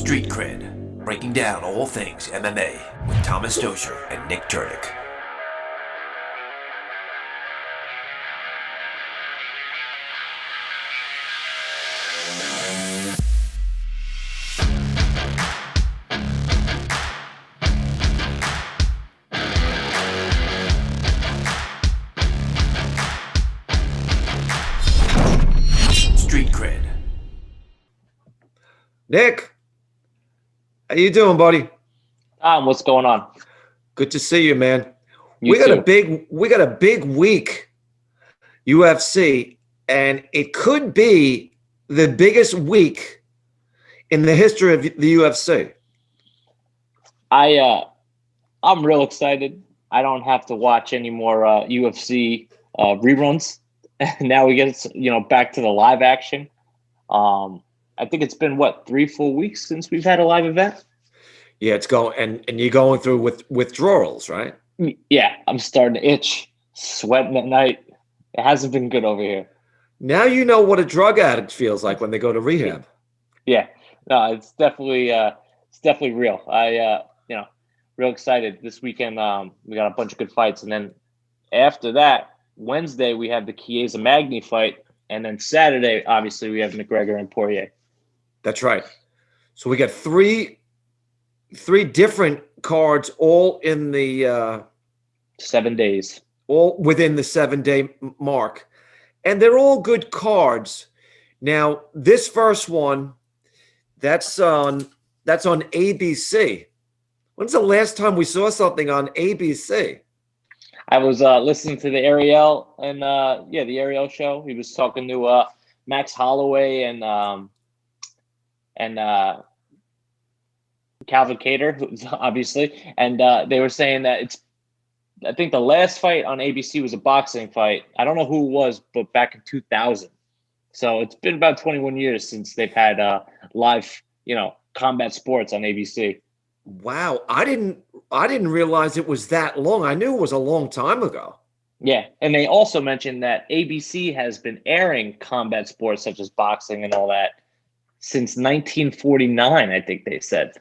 Street Cred, breaking down all things MMA with Thomas Doscher and Nick Terdick. Street Cred. Nick, how you doing, buddy? What's going on? Good to see you, man. You we got too. a big week, UFC, and it could be the biggest week in the history of the UFC. I'm real excited. I don't have to watch any more UFC reruns. Now we get back to the live action. I think it's been 3 full weeks since we've had a live event. Yeah, it's going, and you're going through with withdrawals, right? Yeah, I'm starting to itch, sweating at night. It hasn't been good over here. Now you know what a drug addict feels like when they go to rehab. Yeah, no, it's definitely real. Real excited this weekend. We got a bunch of good fights, and then after that, Wednesday we have the Chiesa Magny fight, and then Saturday, obviously, we have McGregor and Poirier. That's right. So we got three different cards, all in the 7 days. all within the 7-day mark, and they're all good cards. Now, this first one, that's on ABC. When's the last time we saw something on ABC? I was listening to the Ariel and the Ariel show. He was talking to Max Holloway and Calvin Kattar, who's obviously, and they were saying that I think the last fight on ABC was a boxing fight. I don't know who it was, but back in 2000. So it's been about 21 years since they've had live, combat sports on ABC. Wow, I didn't realize it was that long. I knew it was a long time ago. Yeah, and they also mentioned that ABC has been airing combat sports such as boxing and all that since 1949, I think they said.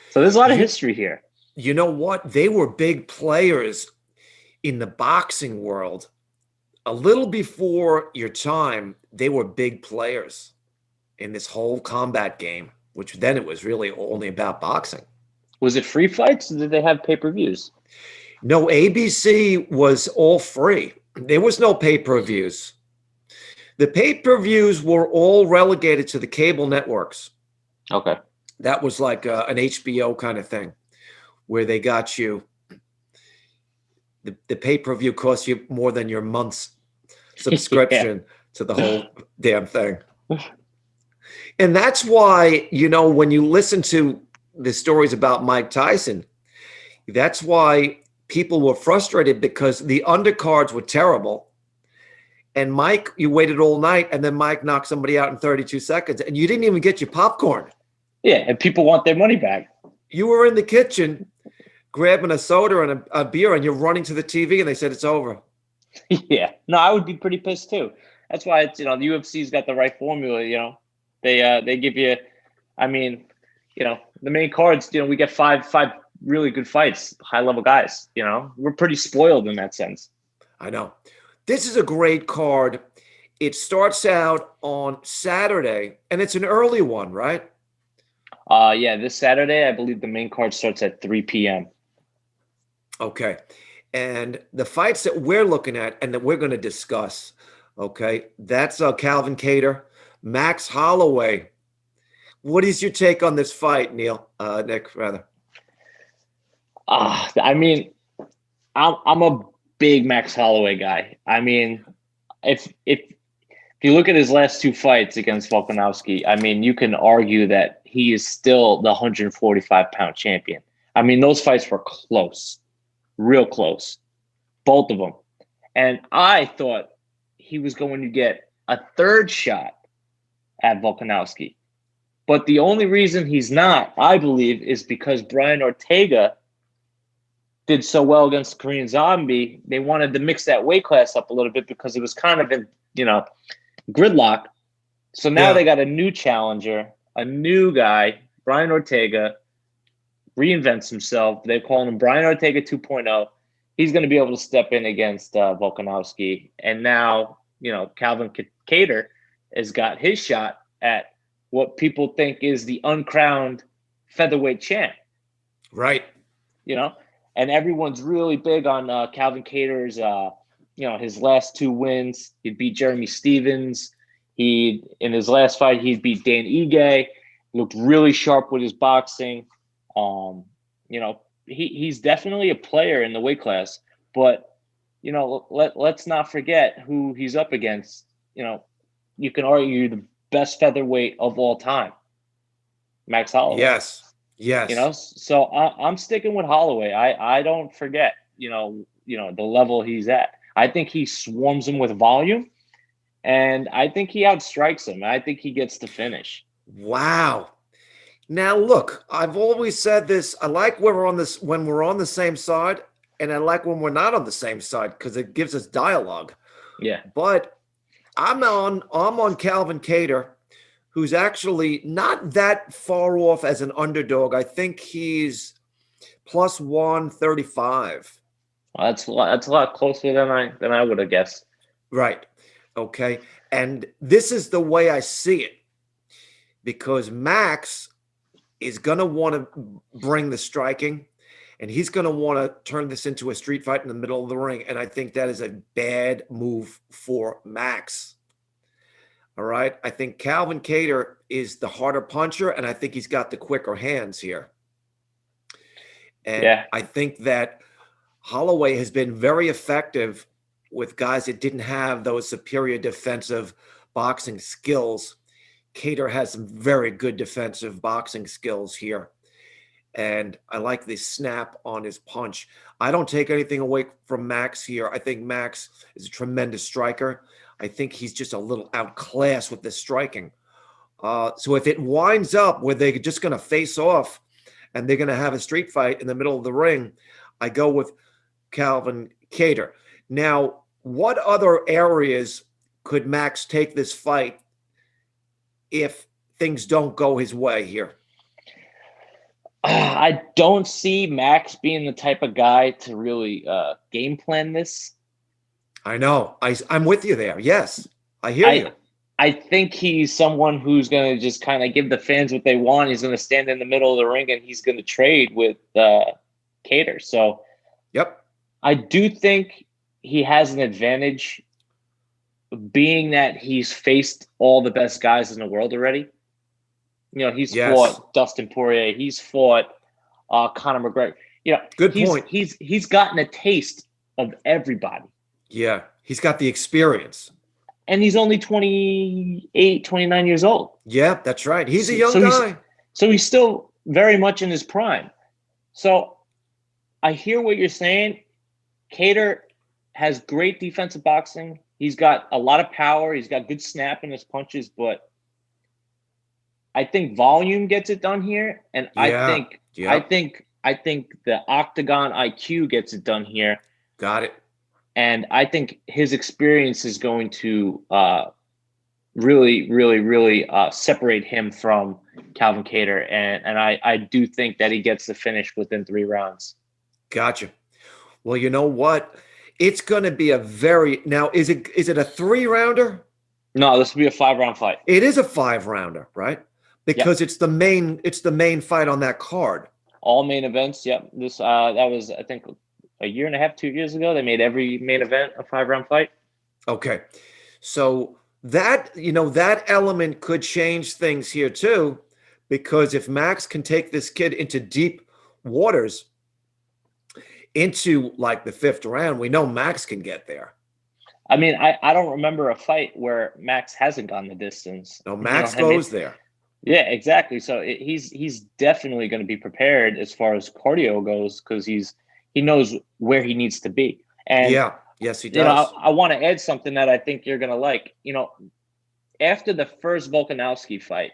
So there's a lot of history here. You know what? They were big players in the boxing world. A little before your time, they were big players in this whole combat game, which then it was really only about boxing. Was it free fights or did they have pay-per-views? No, ABC was all free. There was no pay-per-views. The pay-per-views were all relegated to the cable networks. Okay. That was like an HBO kind of thing, where they got you. The pay-per-view cost you more than your month's subscription to the whole damn thing. And that's why, when you listen to the stories about Mike Tyson, that's why people were frustrated, because the undercards were terrible. And Mike, you waited all night, and then Mike knocked somebody out in 32 seconds, and you didn't even get your popcorn. Yeah, and people want their money back. You were in the kitchen grabbing a soda and a beer, and you're running to the TV, and they said it's over. Yeah. No, I would be pretty pissed too. That's why it's, the UFC's got the right formula, They give you, the main cards, we get five really good fights, high-level guys, We're pretty spoiled in that sense. I know. This is a great card. It starts out on Saturday, and it's an early one, right? This Saturday, I believe the main card starts at 3 p.m. Okay. And the fights that we're looking at and that we're going to discuss, okay, that's Calvin Kattar, Max Holloway. What is your take on this fight, Nick, rather? I'm a big Max Holloway guy. If you look at his last 2 fights against Volkanovski, you can argue that he is still the 145-pound champion. Those fights were close, real close, both of them. And I thought he was going to get a third shot at Volkanovski. But the only reason he's not, I believe, is because Brian Ortega did so well against Korean Zombie. They wanted to mix that weight class up a little bit because it was kind of in, gridlock. So now they got a new challenger, a new guy, Brian Ortega reinvents himself. They're calling him Brian Ortega 2.0. He's going to be able to step in against Volkanovski. And now, Calvin Kattar has got his shot at what people think is the uncrowned featherweight champ. Right. And everyone's really big on Calvin Kattar's, his last 2 wins. He beat Jeremy Stevens. In his last fight, he beat Dan Ige. Looked really sharp with his boxing. He's definitely a player in the weight class, but let's not forget who he's up against. You can argue the best featherweight of all time, Max Holloway. Yes. So I'm sticking with Holloway. I don't forget, the level he's at. I think he swarms him with volume, and I think he outstrikes him. I think he gets the finish. Wow. Now look, I've always said this. I like when we're on the same side, and I like when we're not on the same side because it gives us dialogue. Yeah. But I'm on Calvin Kattar, who's actually not that far off as an underdog. I think he's plus 135. Well, that's a lot closer than I would have guessed. Right. Okay. And this is the way I see it, because Max is going to want to bring the striking, and he's going to want to turn this into a street fight in the middle of the ring. And I think that is a bad move for Max. All right. I think Calvin Kattar is the harder puncher, and I think he's got the quicker hands here. And I think that Holloway has been very effective with guys that didn't have those superior defensive boxing skills. Kattar has some very good defensive boxing skills here. And I like the snap on his punch. I don't take anything away from Max here. I think Max is a tremendous striker. I think he's just a little outclassed with the striking. So if it winds up where they're just going to face off and they're going to have a street fight in the middle of the ring, I go with Calvin Kattar. Now, what other areas could Max take this fight if things don't go his way here? I don't see Max being the type of guy to really game plan this. I know. I'm with you there. Yes, I hear you. I think he's someone who's going to just kind of give the fans what they want. He's going to stand in the middle of the ring and he's going to trade with Kattar. So, yep. I do think he has an advantage, being that he's faced all the best guys in the world already. He's fought Dustin Poirier. He's fought Conor McGregor. Good point. He's gotten a taste of everybody. Yeah, he's got the experience. And he's only 28, 29 years old. Yeah, that's right. He's a young guy. So he's still very much in his prime. So I hear what you're saying. Kattar has great defensive boxing. He's got a lot of power. He's got good snap in his punches, but I think volume gets it done here. And I think the octagon IQ gets it done here. Got it. And I think his experience is going to really, really, really separate him from Calvin Kattar. And I do think that he gets the finish within 3 rounds. Gotcha. Well, you know what? It's going to be now, is it a 3-rounder? No, this will be a 5-round fight. It is a 5-rounder, right? Because it's the main fight on that card. All main events. Yep. This that was, I think, a year and a half, 2 years ago. They made every main event a 5-round fight. Okay. So that element could change things here too, because if Max can take this kid into deep waters, into like the 5th round, we know Max can get there. I mean, I don't remember a fight where Max hasn't gone the distance. No, Max goes there. Yeah, exactly. So he's definitely going to be prepared as far as cardio goes, because he knows where he needs to be. And yes, he does. I want to add something that I think you're going to like. After the first Volkanovski fight,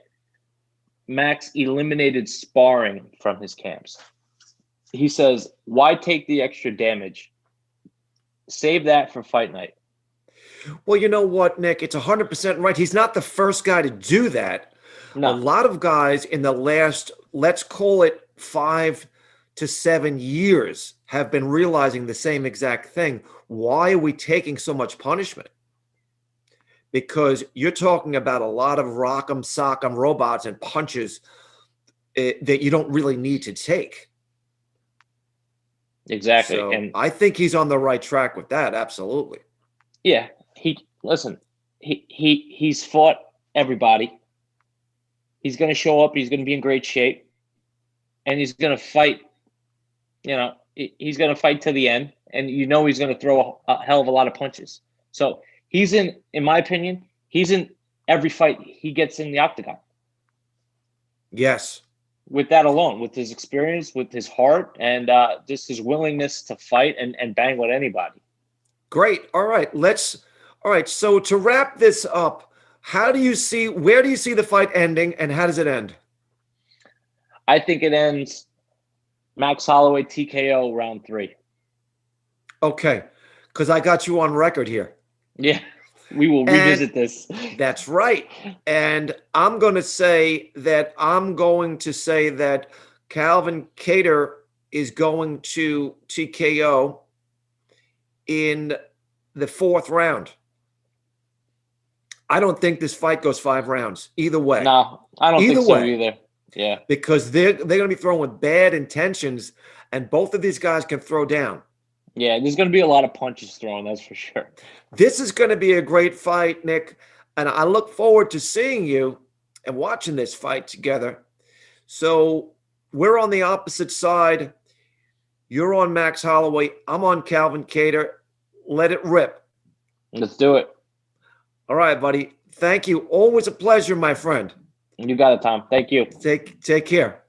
Max eliminated sparring from his camps. He says, "Why take the extra damage? Save that for fight night." Well, you know what, Nick? It's 100% right. He's not the first guy to do that. No. A lot of guys in the last, let's call it 5 to 7 years, have been realizing the same exact thing. Why are we taking so much punishment? Because you're talking about a lot of rock'em sock'em robots and punches that you don't really need to take. Exactly. So And I think he's on the right track with that. Absolutely. yeah, he's fought everybody. He's going to show up. He's going to be in great shape, and he's going to fight. He's going to fight to the end, and he's going to throw a hell of a lot of punches. So he's in my opinion, he's in every fight he gets in the octagon. Yes. With that alone, with his experience, with his heart, and just his willingness to fight and bang with anybody. Great. All right. So to wrap this up, where do you see the fight ending, and how does it end? I think it ends Max Holloway TKO round 3. Okay. Because I got you on record here. Yeah. We will revisit this. That's right. And I'm going to say that Calvin Kattar is going to TKO in the 4th round. I don't think this fight goes 5 rounds either way. No, I don't think so either. Yeah. Because they're going to be throwing with bad intentions, and both of these guys can throw down. Yeah, there's going to be a lot of punches thrown, that's for sure. This is going to be a great fight, Nick, and I look forward to seeing you and watching this fight together. So we're on the opposite side. You're on Max Holloway. I'm on Calvin Kattar. Let it rip. Let's do it. All right, buddy. Thank you. Always a pleasure, my friend. You got it, Tom. Thank you. Take care.